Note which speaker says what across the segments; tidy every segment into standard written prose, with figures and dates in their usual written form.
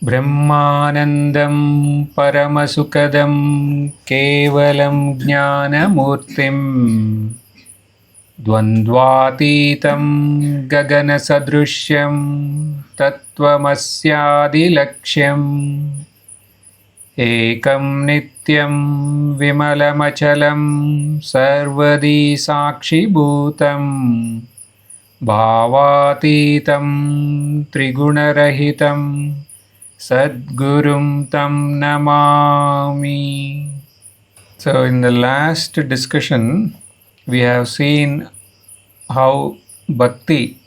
Speaker 1: ब्रह्मानन्दं परमसुखदं केवलं ज्ञानमूर्तिं द्वन्द्वातीतं गगनसदृश्यं तत्त्वमस्यादिलक्ष्यम् एकं नित्यं विमलमचलं सर्वदी साक्षिभूतं भावातीतं त्रिगुणरहितं Sadgurum tam namami. So in the last discussion, we have seen how bhakti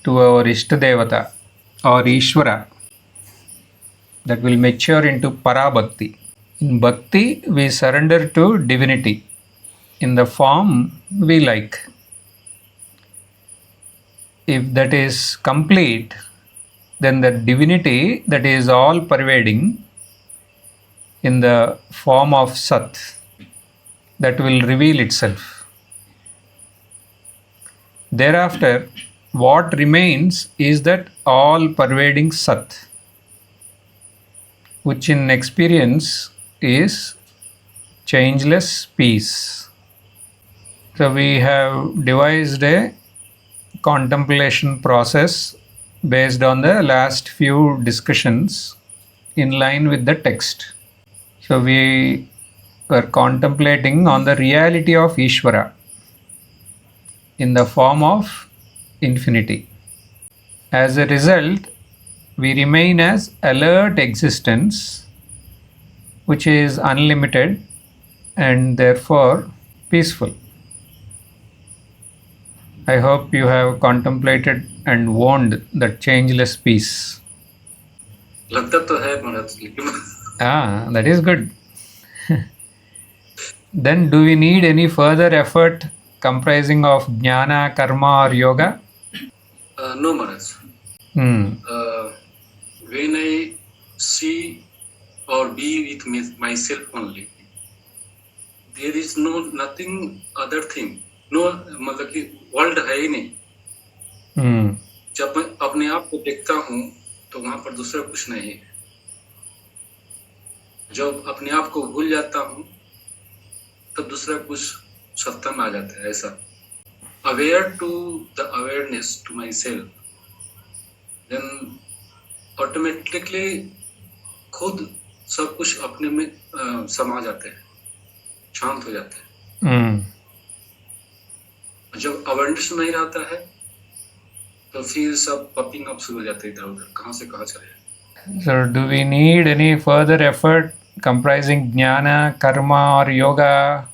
Speaker 1: to our Ishtadevata or Ishvara that will mature into Parabhakti. In bhakti, we surrender to divinity in the form we like. If that is complete, then the divinity that is all pervading in the form of Sat, that will reveal itself. Thereafter, what remains is that all pervading Sat, which in experience is changeless peace. So we have devised a contemplation process based on the last few discussions in line with the text. So we were contemplating on the reality of Ishvara in the form of infinity. As a result, we remain as alert existence, which is unlimited and therefore peaceful. I hope you have contemplated and owned that changeless peace.
Speaker 2: लगता तो है महाराज, लेकिन
Speaker 1: That is good. Then do we need any further effort comprising of jnana, karma or yoga?
Speaker 2: No Maharaj. When I see or be with myself only, there is nothing other thing. No, मतलब कि world है ही नहीं. जब मैं अपने आप को देखता हूँ तो वहां पर दूसरा कुछ नहीं है. जब अपने आप को भूल जाता हूँ तब दूसरा कुछ सत्ता में आ जाता है. ऐसा aware to the awareness to myself, then automatically खुद सब कुछ अपने में समा जाते हैं, शांत हो जाते हैं. जब अवेयरनेस नहीं रहता है तो फिर सब पॉपिंग अप शुरू हो जाते हैं इधर उधर, कहाँ से कहाँ चले.
Speaker 1: So do we need any further effort comprising jnana, karma or yoga?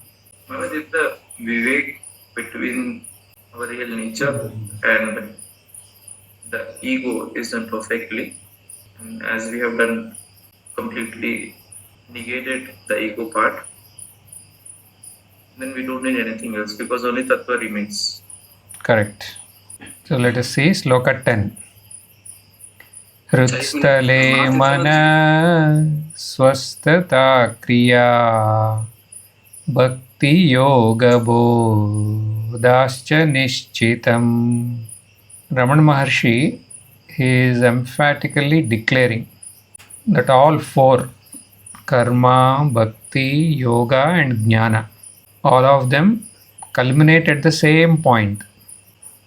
Speaker 3: Maharaj, if the vivek between our real nature and the ego is done perfectly, and as we have done completely negated the ego part, then we don't need anything else because only tattva remains.
Speaker 1: Correct. So let us see sloka 10. Hrutstale mana swastata kriya bhakti yoga bodhascha nishchitam. Ramana Maharshi, he is emphatically declaring that all four, karma, bhakti, yoga and jnana, all of them culminate at the same point.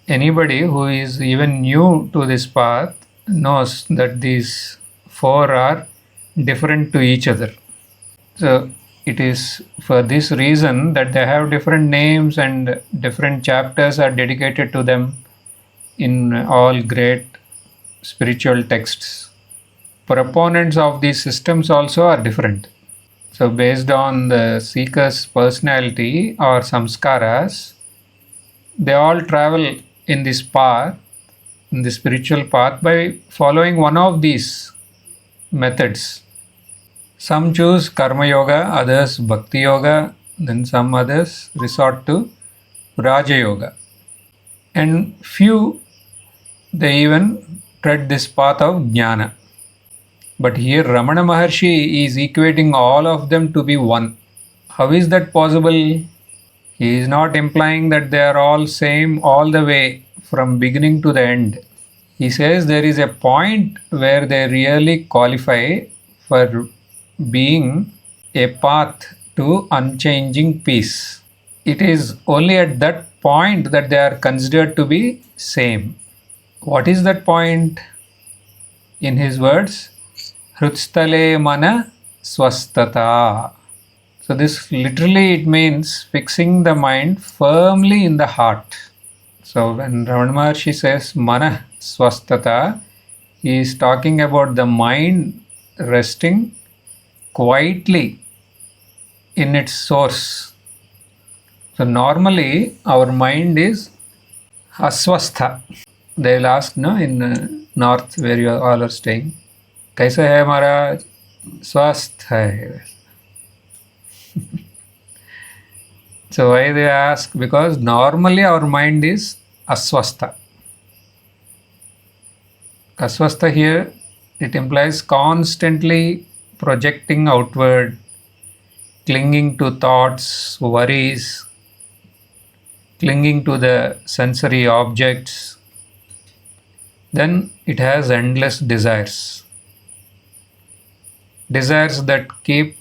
Speaker 1: Anybody who is even new to this path knows that these four are different to each other. So it is for this reason that they have different names and different chapters are dedicated to them in all great spiritual texts. Proponents of these systems also are different. So based on the seeker's personality or samskaras, they all travel in this path, in the spiritual path, by following one of these methods. Some choose karma yoga, others bhakti yoga, then some others resort to raja yoga. And few, they even tread this path of jnana. But here Ramana Maharshi is equating all of them to be one. How is that possible? He is not implying that they are all same all the way from beginning to the end. He says there is a point where they really qualify for being a path to unchanging peace. It is only at that point that they are considered to be same. What is that point? In his words, Hrutstale mana swastata. So this literally it means fixing the mind firmly in the heart. So when Ramana Maharshi says mana swastata, he is talking about the mind resting quietly in its source. So normally our mind is aswastha. They will ask, no, in north where you all are staying, kaisa hai Maharaj? Swasth hai. So why they ask? Because normally our mind is aswastha. Aswastha here, it implies constantly projecting outward, clinging to thoughts, worries, clinging to the sensory objects. Then it has endless desires. Desires that keep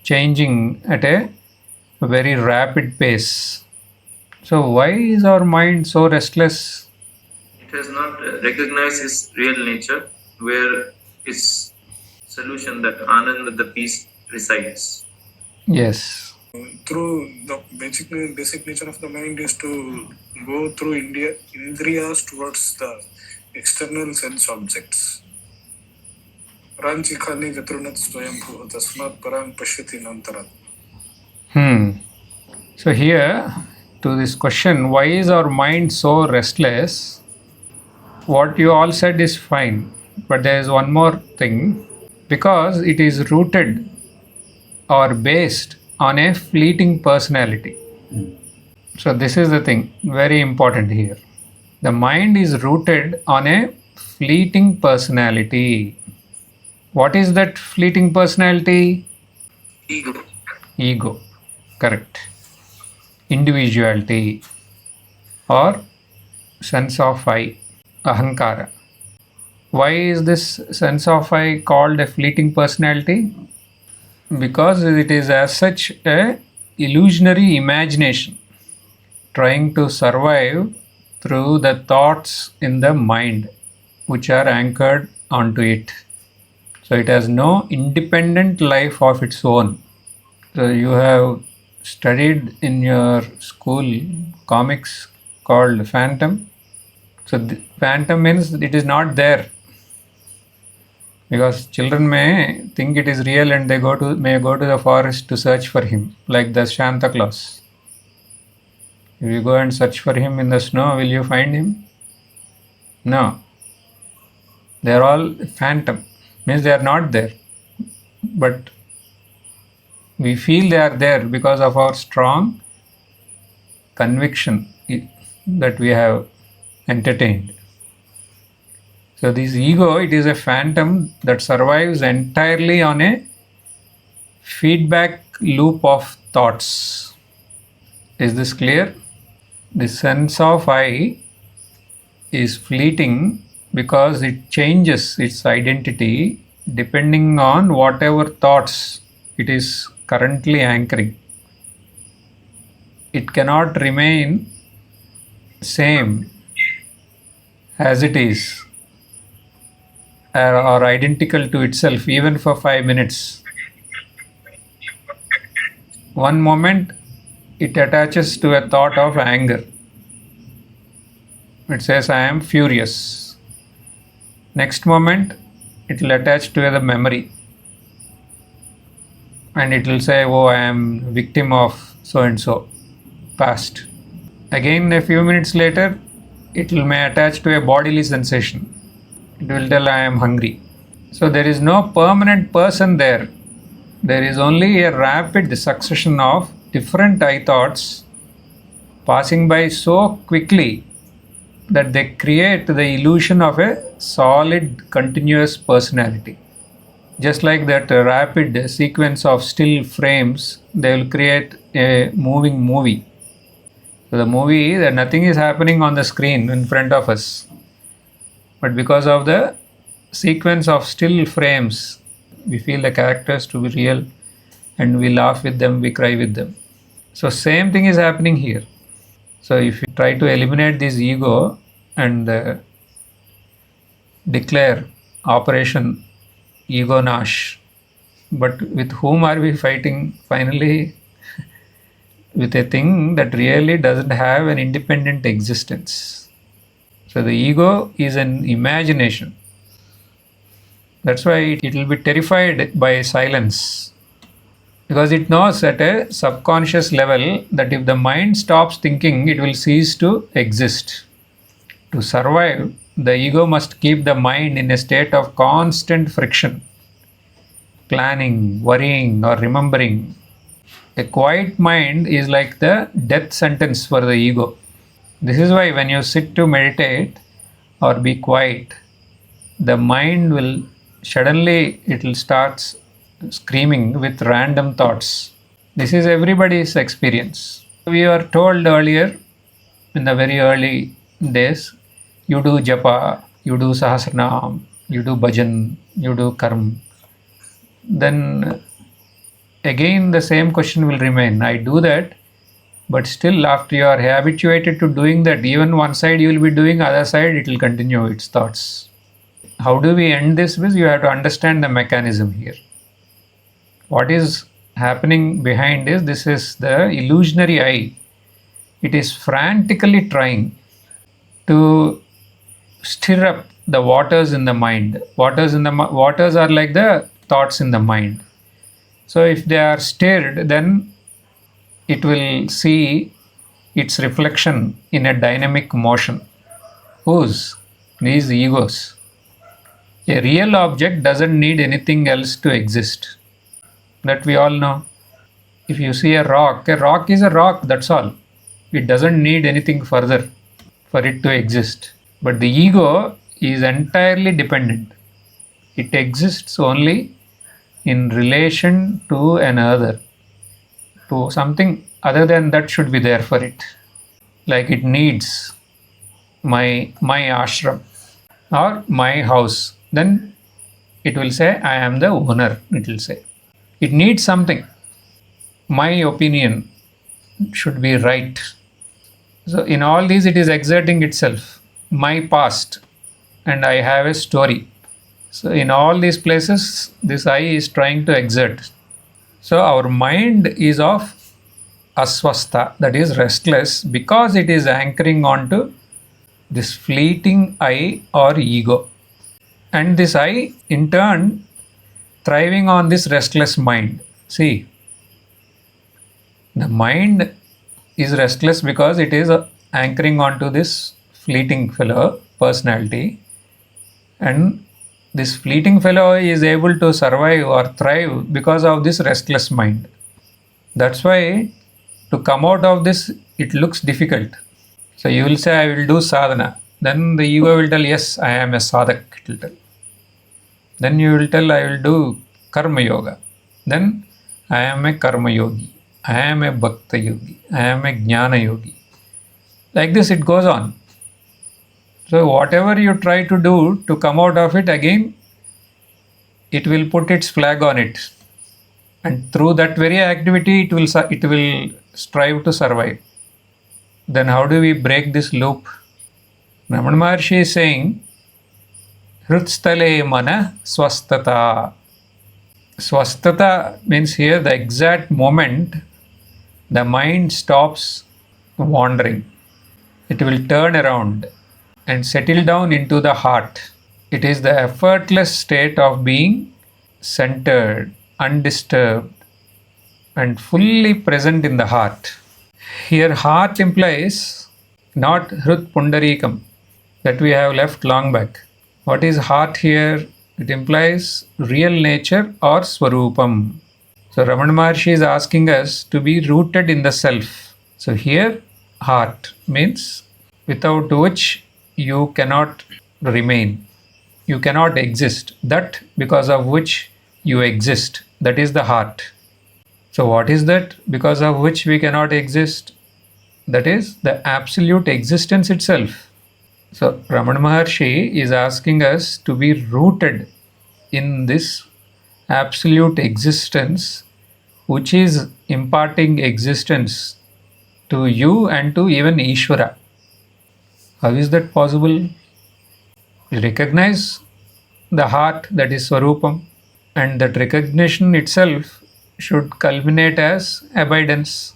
Speaker 1: changing at a very rapid pace. So why is our mind so restless?
Speaker 3: It has not recognized its real nature, where its solution, that Anand, the peace, resides.
Speaker 1: Yes.
Speaker 4: Through the basic nature of the mind is to go through indriyas towards the external sense objects. Ranchikhani Gatrunat Swayambhu Tasmat Parang Pashyati Nantarat.
Speaker 1: So here, to this question, why is our mind so restless? What you all said is fine, but there is one more thing. Because it is rooted or based on a fleeting personality. So this is the thing, very important here. The mind is rooted on a fleeting personality. What is that fleeting personality? Ego. Correct. Individuality or sense of I, ahankara. Why is this sense of I called a fleeting personality? Because it is as such a illusionary imagination trying to survive through the thoughts in the mind which are anchored onto it. So it has no independent life of its own. So you have studied in your school comics called Phantom. So the Phantom means it is not there. Because children may think it is real and they may go to the forest to search for him, like the Santa Claus. If you go and search for him in the snow, will you find him? No. They are all phantom. Means they are not there. But we feel they are there because of our strong conviction that we have entertained. So this ego, it is a phantom that survives entirely on a feedback loop of thoughts. Is this clear? The sense of I is fleeting because it changes its identity depending on whatever thoughts it is currently anchoring. It cannot remain same as it is or identical to itself even for 5 minutes. One moment it attaches to a thought of anger. It says, I am furious. Next moment it will attach to the memory and it will say, oh, I am victim of so and so past. Again a few minutes later it may attach to a bodily sensation. It will tell, I am hungry. So there is no permanent person there. There is only a rapid succession of different I thoughts passing by so quickly that they create the illusion of a solid, continuous personality. Just like that rapid sequence of still frames, they will create a moving movie. So the movie, that nothing is happening on the screen in front of us. But because of the sequence of still frames, we feel the characters to be real and we laugh with them, we cry with them. So same thing is happening here. So if you try to eliminate this ego and declare Operation Ego Nash, but with whom are we fighting finally? With a thing that really doesn't have an independent existence. So the ego is an imagination. That's why it will be terrified by silence, because it knows at a subconscious level that if the mind stops thinking, it will cease to exist. To survive, the ego must keep the mind in a state of constant friction, planning, worrying, or remembering. A quiet mind is like the death sentence for the ego. This is why when you sit to meditate or be quiet, the mind will suddenly, it will start screaming with random thoughts. This is everybody's experience. We were told earlier, in the very early days, you do japa, you do sahasranam, you do bhajan, you do karma. Then again the same question will remain. I do that, but still after you are habituated to doing that, even one side you will be doing, other side it will continue its thoughts. How do we end this? You have to understand the mechanism here. What is happening behind is, this is the illusionary I. It is frantically trying to stir up the waters in the mind. Waters are like the thoughts in the mind. So if they are stirred, then it will see its reflection in a dynamic motion. Whose? These egos. A real object doesn't need anything else to exist. That we all know. If you see a rock is a rock, that's all. It doesn't need anything further for it to exist. But the ego is entirely dependent. It exists only in relation to another, to something other than that should be there for it. Like it needs my ashram or my house. Then it will say, I am the owner, it will say. It needs something. My opinion should be right. So in all these it is exerting itself. My past, and I have a story. So in all these places, this I is trying to exert. So our mind is of aswastha, that is restless, because it is anchoring onto this fleeting I or ego. And this I, in turn, thriving on this restless mind. See, the mind is restless because it is anchoring onto this fleeting fellow personality, and this fleeting fellow is able to survive or thrive because of this restless mind. That's why to come out of this, it looks difficult. So you will say, I will do sadhana. Then the ego will tell, yes, I am a sadhak, it will tell. Then you will tell, I will do karma yoga. Then I am a karma yogi. I am a bhakta yogi. I am a jnana yogi. Like this it goes on. So whatever you try to do to come out of it, again, it will put its flag on it. And through that very activity, it will strive to survive. Then how do we break this loop? Ramana Maharshi is saying, Hrutstale mana swastata. Swastata means here the exact moment the mind stops wandering. It will turn around and settle down into the heart. It is the effortless state of being centered, undisturbed, and fully present in the heart. Here heart implies not Hrut Pundarikam that we have left long back. What is heart here? It implies real nature or Swarupam. So Ramana Maharshi is asking us to be rooted in the self. So here heart means without which you cannot remain. You cannot exist. That because of which you exist. That is the heart. So what is that because of which we cannot exist? That is the absolute existence itself. So Ramana Maharshi is asking us to be rooted in this absolute existence, which is imparting existence to you and to even Ishvara. How is that possible? You recognize the heart, that is Swarupam, and that recognition itself should culminate as abidance.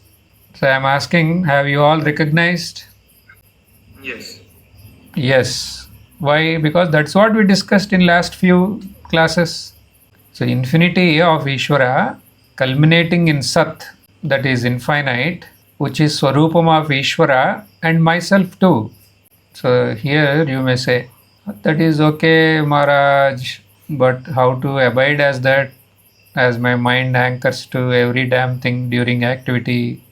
Speaker 1: So I am asking, have you all recognized?
Speaker 3: Yes.
Speaker 1: Yes. Why? Because that's what we discussed in last few classes. So infinity of Ishvara culminating in Sat, that is infinite, which is Swarupam of Ishvara and myself too. So here you may say, that is okay, Maharaj, but how to abide as that, as my mind anchors to every damn thing during activity?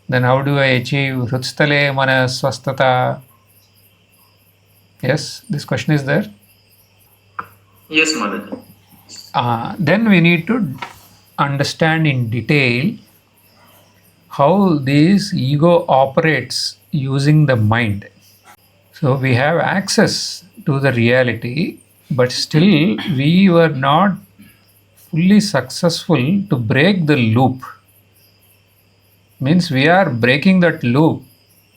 Speaker 1: Then how do I achieve Hrutstale Mana Swastata? Yes, this question is there.
Speaker 3: Yes, Maharaj.
Speaker 1: Then we need to understand in detail how this ego operates using the mind. So we have access to the reality, but still we were not fully successful to break the loop. Means we are breaking that loop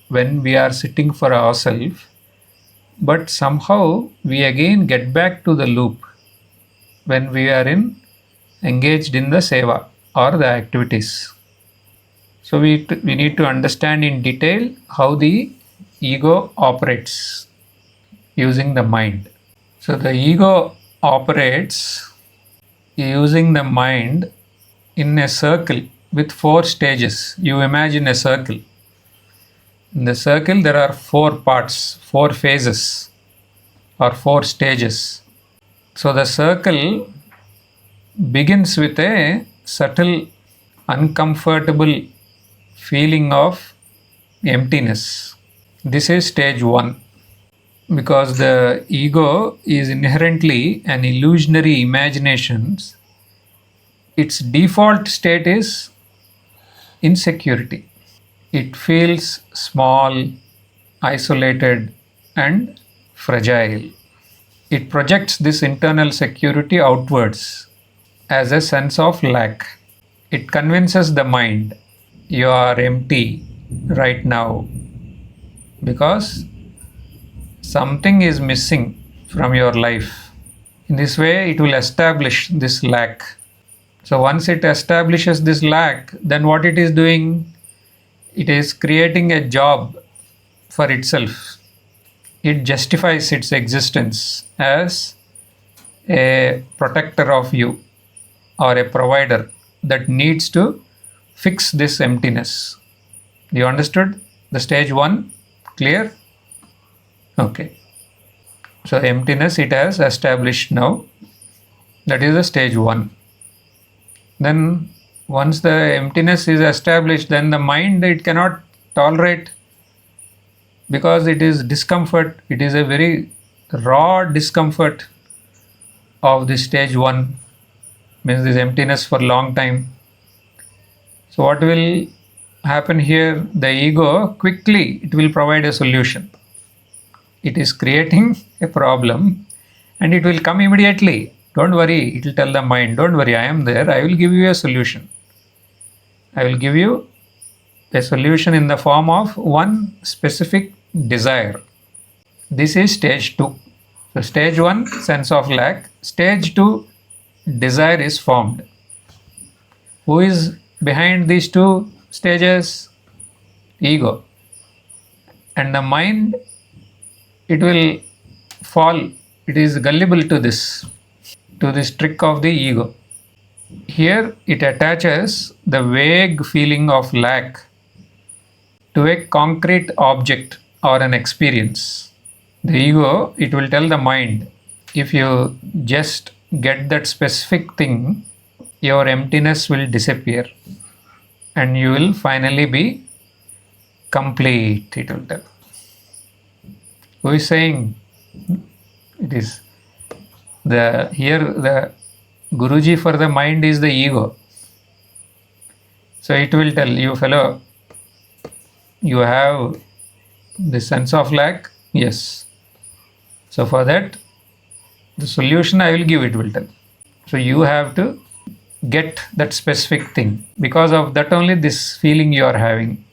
Speaker 1: when we are sitting for ourselves, but somehow we again get back to the loop when we are engaged in the seva or the activities. So we need to understand in detail how the ego operates using the mind. So the ego operates using the mind in a circle with 4 stages. You imagine a circle. In the circle there are 4 parts, 4 phases or 4 stages. So the circle begins with a subtle, uncomfortable feeling of emptiness. This is stage 1, because the ego is inherently an illusionary imagination. Its default state is insecurity. It feels small, isolated, and fragile. It projects this internal security outwards as a sense of lack. It convinces the mind, you are empty right now because something is missing from your life. In this way, it will establish this lack. So once it establishes this lack, then what it is doing? It is creating a job for itself. It justifies its existence as a protector of you or a provider that needs to fix this emptiness. You understood the stage 1? Clear? Okay. So emptiness it has established now. That is the stage 1. Then once the emptiness is established, then the mind it cannot tolerate, because it is discomfort. It is a very raw discomfort of the stage 1, means this emptiness for long time. So what will happen here? The ego quickly it will provide a solution. It is creating a problem and it will come immediately. Don't worry, it will tell the mind, don't worry, I am there, I will give you a solution. I will give you a solution in the form of one specific desire. This is stage 2. So stage 1, sense of lack. Stage 2, desire is formed. Who is behind these 2 stages? Ego. And the mind, it will fall. It is gullible to this trick of the ego. Here it attaches the vague feeling of lack to a concrete object or an experience. The ego, it will tell the mind, if you just get that specific thing, your emptiness will disappear and you will finally be complete, it will tell. Who is saying? It is here the Guruji for the mind is the ego. So it will tell you, fellow, you have the sense of lack, Yes. So for that, the solution I will give, it will tell. So you have to get that specific thing. Because of that only this feeling you are having.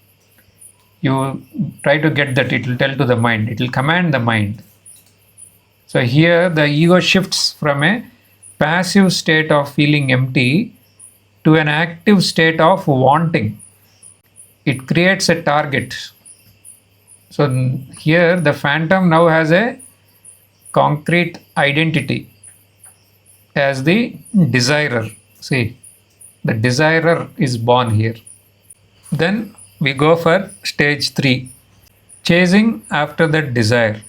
Speaker 1: You try to get that, it will tell to the mind. It will command the mind. So here the ego shifts from a passive state of feeling empty to an active state of wanting. It creates a target. So here the phantom now has a concrete identity as the desirer. See, the desirer is born here. Then we go for stage 3, chasing after that desire.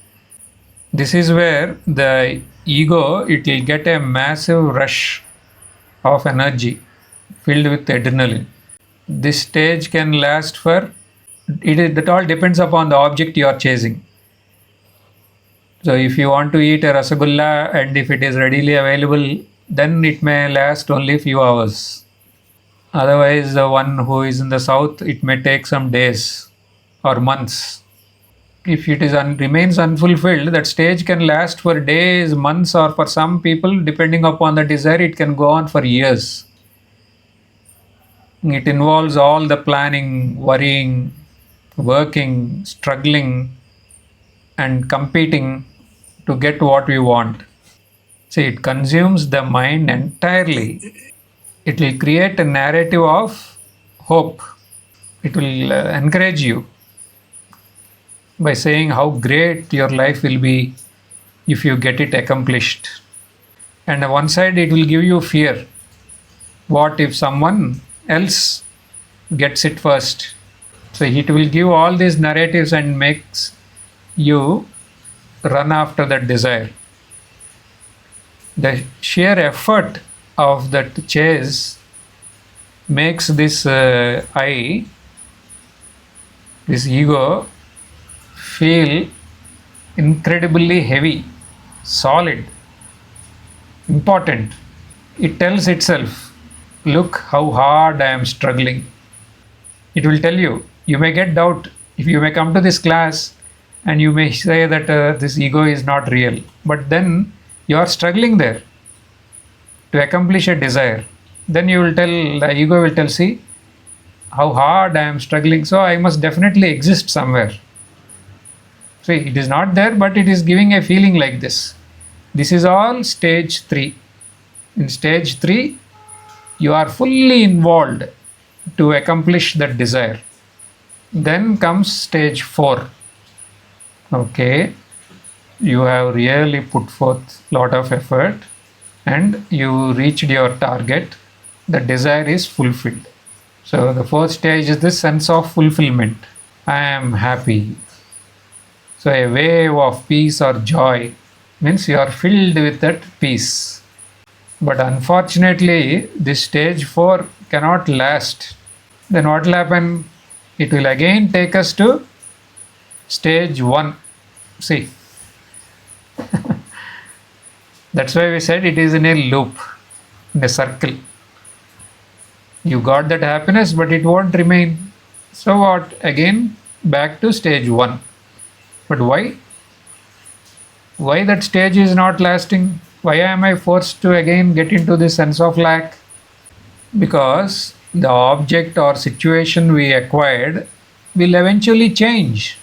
Speaker 1: This is where the ego, it will get a massive rush of energy filled with adrenaline. This stage can last for, it all depends upon the object you are chasing. So if you want to eat a rasagulla and if it is readily available, then it may last only few hours. Otherwise, the one who is in the south, it may take some days or months. If it is remains unfulfilled, that stage can last for days, months, or for some people, depending upon the desire, it can go on for years. It involves all the planning, worrying, working, struggling, and competing to get what we want. See, it consumes the mind entirely. It will create a narrative of hope. It will encourage you by saying how great your life will be if you get it accomplished. And on one side, it will give you fear. What if someone else gets it first? So it will give all these narratives and makes you run after that desire. The sheer effort of that chase makes this this ego, feel incredibly heavy, solid, important. It tells itself, look how hard I am struggling. It will tell you, you may get doubt. If you may come to this class and you may say that this ego is not real, but then you are struggling there to accomplish a desire. Then you will tell, the ego will tell, see how hard I am struggling, so I must definitely exist somewhere. See, it is not there, but it is giving a feeling like this. This is all stage 3. In stage 3, you are fully involved to accomplish that desire. Then comes stage 4. Okay, you have really put forth lot of effort and you reached your target. The desire is fulfilled. So the 4th stage is this sense of fulfillment. I am happy. So a wave of peace or joy means you are filled with that peace. But unfortunately, this stage 4 cannot last. Then what will happen? It will again take us to stage 1. See, that's why we said it is in a loop, in a circle. You got that happiness, but it won't remain. So what? Again, back to stage 1. But why? Why that stage is not lasting? Why am I forced to again get into this sense of lack? Because the object or situation we acquired will eventually change.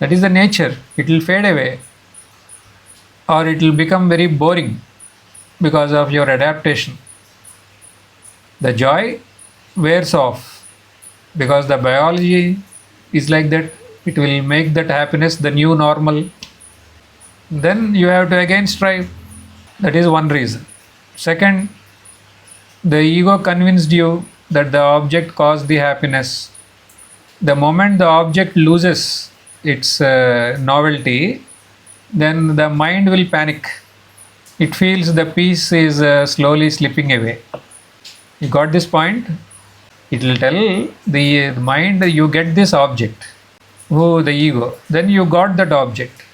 Speaker 1: That is the nature. It will fade away. Or it will become very boring because of your adaptation. The joy wears off because the biology is like that. It will make that happiness the new normal. Then you have to again strive. That is one reason. Second, the ego convinced you that the object caused the happiness. The moment the object loses its novelty, then the mind will panic. It feels the peace is slowly slipping away. You got this point? It will tell the mind, you get this object. Oh, the ego. Then you got that object.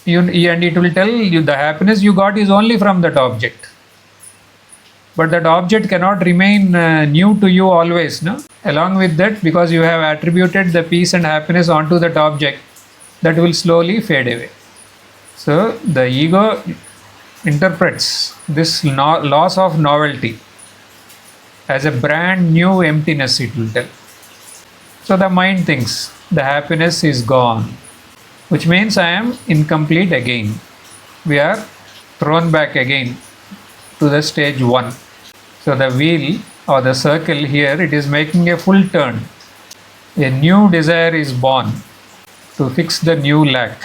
Speaker 1: And it will tell you the happiness you got is only from that object. But that object cannot remain new to you always. No? Along with that, because you have attributed the peace and happiness onto that object, that will slowly fade away. So the ego interprets this loss of novelty as a brand new emptiness, it will tell. So the mind thinks the happiness is gone, which means I am incomplete again. We are thrown back again to the stage 1. So the wheel or the circle here, it is making a full turn. A new desire is born to fix the new lack,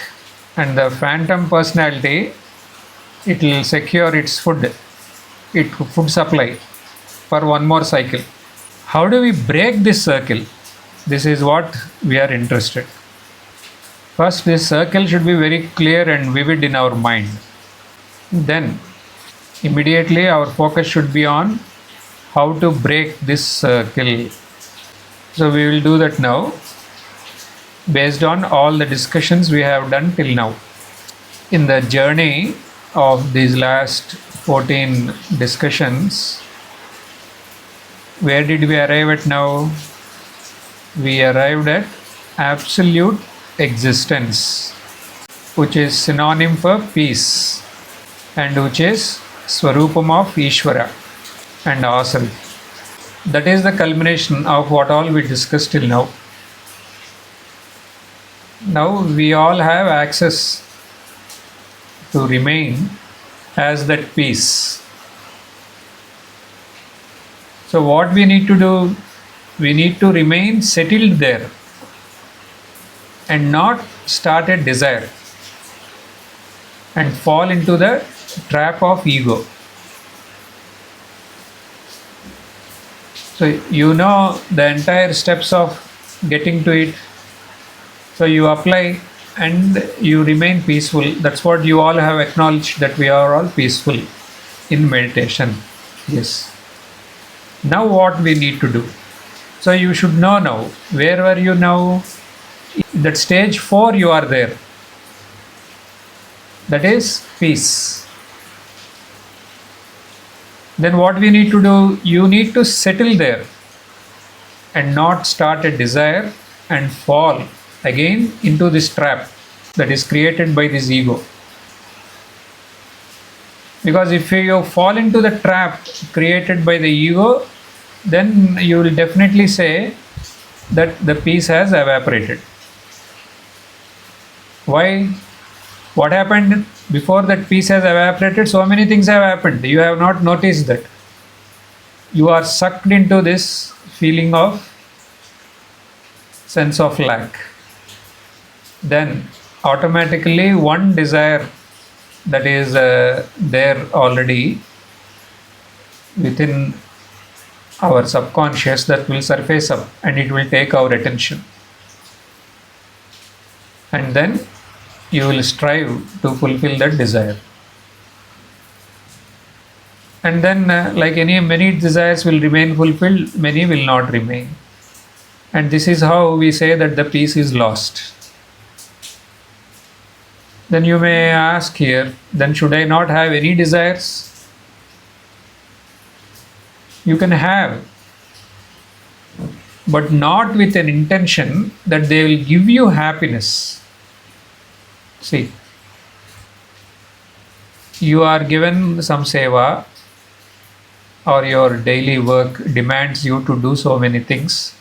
Speaker 1: and the phantom personality, it will secure its food supply for one more cycle. How do we break this circle? This is what we are interested. First, this circle should be very clear and vivid in our mind. Then immediately our focus should be on how to break this circle. So we will do that now based on all the discussions we have done till now. In the journey of these last 14 discussions, where did we arrive at now? We arrived at absolute existence, which is synonym for peace and which is Swarupam of Ishvara and ourselves. That is the culmination of what all we discussed till now. Now we all have access to remain as that peace. So what we need to do, we need to remain settled there and not start a desire and fall into the trap of ego. So you know the entire steps of getting to it. So you apply and you remain peaceful. That's what you all have acknowledged, that we are all peaceful in meditation. Yes. Now what we need to do? So you should know now. Where were you now? That stage 4 you are there. That is peace. Then what we need to do? You need to settle there and not start a desire and fall again into this trap that is created by this ego. Because if you fall into the trap created by the ego, then you will definitely say that the peace has evaporated. Why? What happened before that peace has evaporated? So many things have happened. You have not noticed that. You are sucked into this feeling of sense of lack. Then automatically one desire that is there already within our subconscious, that will surface up and it will take our attention. And then you will strive to fulfill that desire. And then like many desires will remain fulfilled, many will not remain. And this is how we say that the peace is lost. Then you may ask here, then should I not have any desires? You can have, but not with an intention that they will give you happiness. See, you are given some seva, or your daily work demands you to do so many things,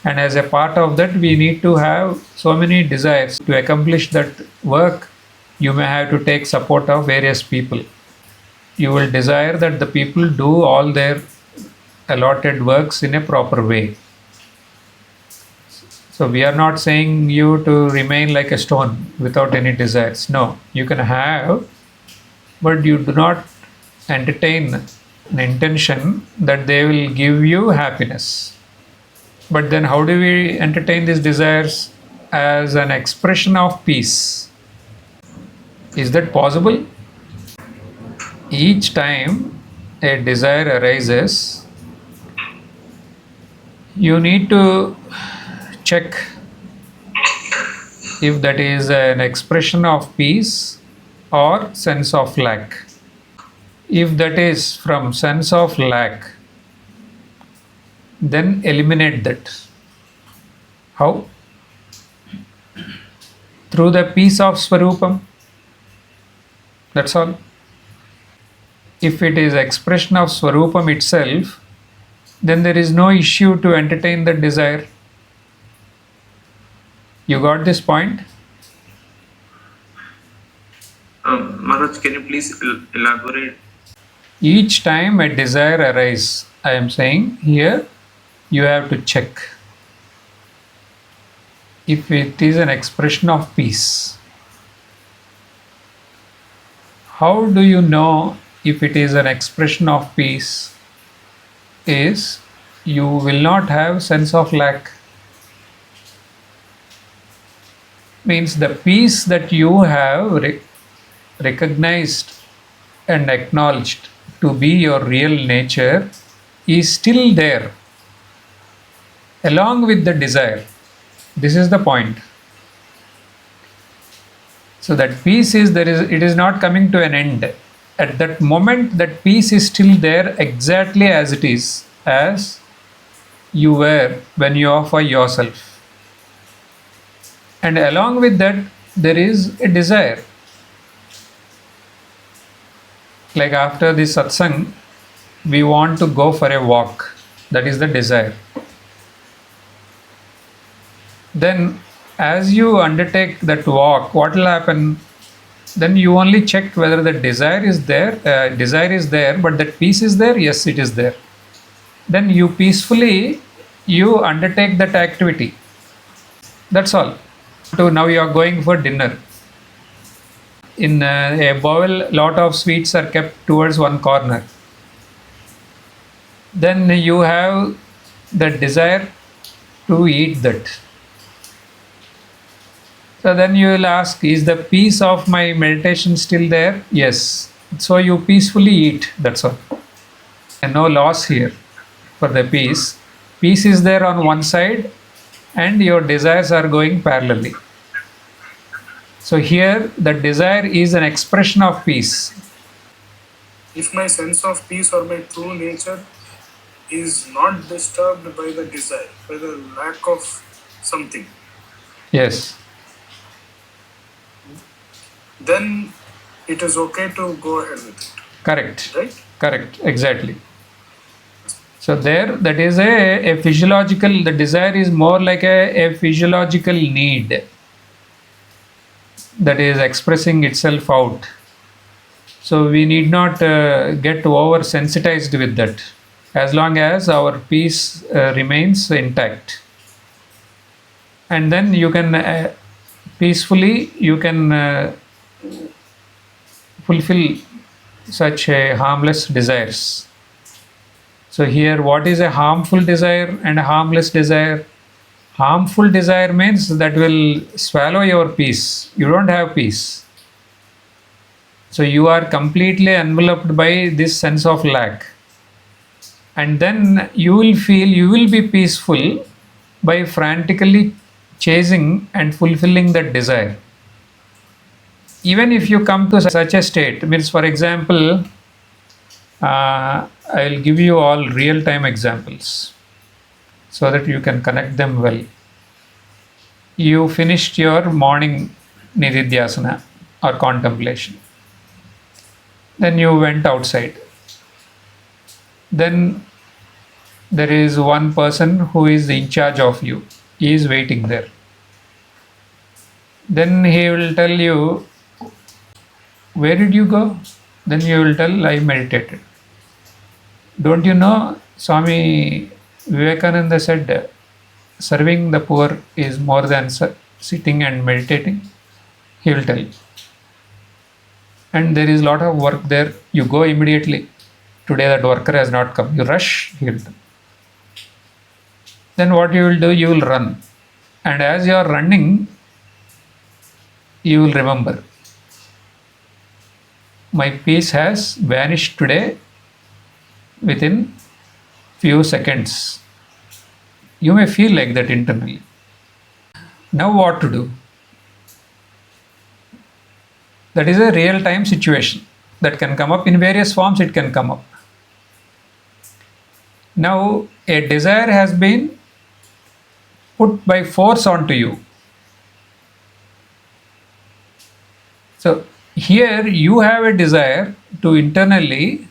Speaker 1: and as a part of that we need to have so many desires. To accomplish that work, you may have to take support of various people. You will desire that the people do all their allotted works in a proper way. So we are not saying you to remain like a stone without any desires. No, you can have, but you do not entertain an intention that they will give you happiness. But then how do we entertain these desires? As an expression of peace. Is that possible? Each time a desire arises, you need to check if that is an expression of peace or sense of lack. If that is from sense of lack, then eliminate that. How? through the peace of Swarupam. That's all. If it is expression of Swarupam itself, then there is no issue to entertain the desire. You got this point?
Speaker 3: Maharaj, can you please elaborate?
Speaker 1: Each time a desire arises, I am saying here, you have to check if it is an expression of peace. How do you know if it is an expression of peace? Is you will not have sense of lack. Means the peace that you have recognized and acknowledged to be your real nature is still there along with the desire. This is the point. So that peace is there, it is not coming to an end. At that moment, that peace is still there exactly as it is, as you were when you are for yourself. And along with that, there is a desire. Like after this satsang, we want to go for a walk. That is the desire. Then as you undertake that walk, what will happen? Then you only check whether the desire is there, but that peace is there. Yes, it is there. Then you peacefully you undertake that activity. That's all. So now you are going for dinner. In a bowl, lot of sweets are kept towards one corner. Then you have the desire to eat that. So then you will ask, is the peace of my meditation still there? Yes. So you peacefully eat. That's all. And no loss here for the peace. Peace is there on one side and your desires are going parallelly. So here the desire is an expression of peace.
Speaker 4: If my sense of peace or my true nature is not disturbed by the desire, by the lack of something,
Speaker 1: Yes.
Speaker 4: then it is okay to go ahead with it.
Speaker 1: Correct.
Speaker 4: Right?
Speaker 1: Correct. Exactly. So there, that is a physiological, the desire is more like a physiological need that is expressing itself out. So we need not get oversensitized with that, as long as our peace remains intact. And then you can peacefully, you can fulfill such harmless desires. So here, what is a harmful desire and a harmless desire? Harmful desire means that will swallow your peace. You don't have peace. So you are completely enveloped by this sense of lack. And then you will feel, you will be peaceful by frantically chasing and fulfilling that desire. Even if you come to such a state, means for example, I will give you all real-time examples so that you can connect them well. You finished your morning nididhyasana or contemplation. Then you went outside. Then there is one person who is in charge of you. He is waiting there. Then he will tell you, where did you go? Then you will tell, I meditated. Don't you know, Swami Vivekananda said, serving the poor is more than sitting and meditating? He will tell you. And there is a lot of work there. You go immediately. Today that worker has not come. You rush, he will tell. Then what you will do? You will run. And as you are running, you will remember, my peace has vanished today within few seconds. You may feel like that internally. Now what to do? That is a real-time situation that can come up in various forms. It can come up. Now a desire has been put by force onto you. So here you have a desire to internally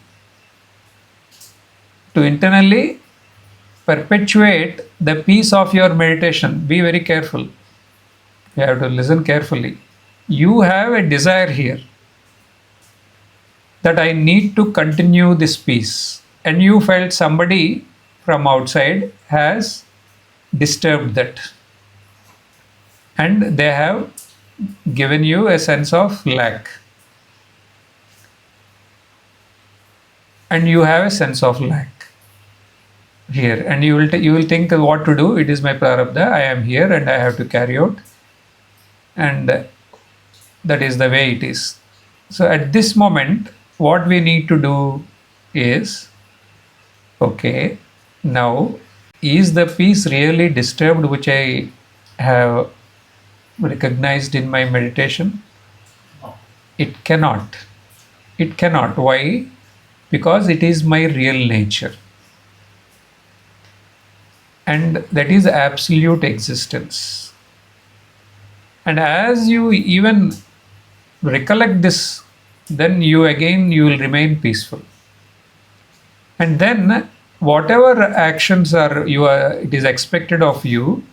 Speaker 1: perpetuate the peace of your meditation. Be very careful. You have to listen carefully. You have a desire here that I need to continue this peace, and you felt somebody from outside has disturbed that, and they have given you a sense of lack, and you have a sense of lack here, and you will think what to do. It is my prarabdha. I am here and I have to carry out, and that is the way it is. So at this moment, what we need to do is, okay, now is the peace really disturbed which I have recognized in my meditation? It cannot. It cannot. Why? Because it is my real nature. And that is absolute existence. And as you even recollect this, then you will remain peaceful. And then whatever actions it is expected of you,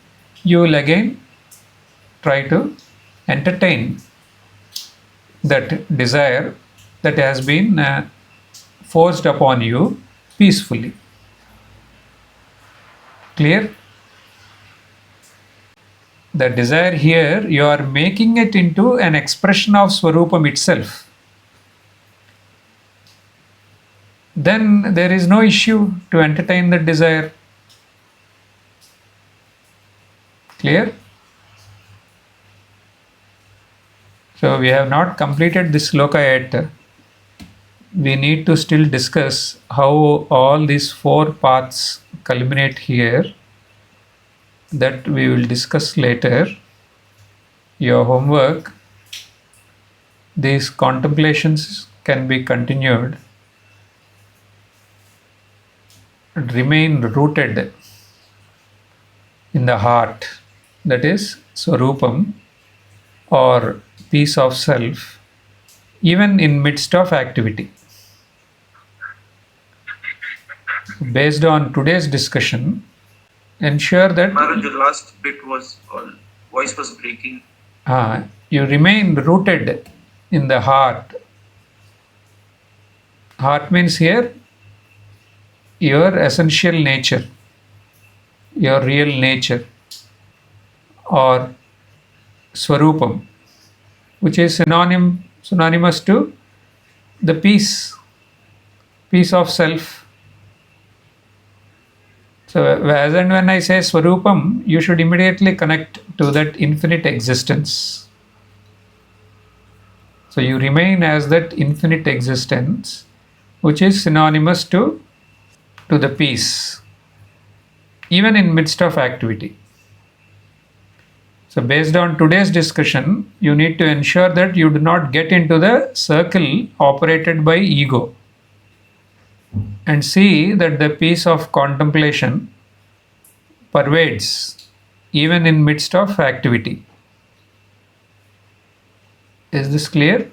Speaker 1: you will again try to entertain that desire that has been forced upon you peacefully. Clear? The desire here, you are making it into an expression of Swarupam itself. Then there is no issue to entertain that desire. Clear? So we have not completed this sloka yet. We need to still discuss how all these 4 paths culminate here. That we will discuss later. Your homework, these contemplations can be continued. Remain rooted in the heart, that is Swarupam or peace of self, even in midst of activity. Based on today's discussion, ensure that
Speaker 3: Maharaj, the last bit was all voice was breaking.
Speaker 1: You remain rooted in the heart. Heart means here your essential nature, your real nature, or Swarupam, which is synonymous to the peace of self. So as and when I say Swarupam, you should immediately connect to that infinite existence. So you remain as that infinite existence, which is synonymous to the peace, even in midst of activity. So based on today's discussion, you need to ensure that you do not get into the circle operated by ego, and see that the peace of contemplation pervades even in midst of activity. Is this clear?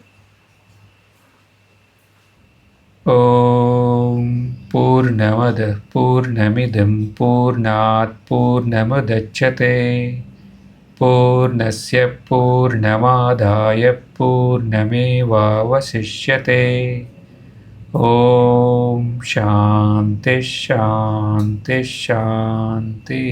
Speaker 1: Om Purnamada Purnamidam Purnat Purnamudachyate Purnasya Purnamadaya Purnamevavasishyate. Om Shanti Shanti Shanti.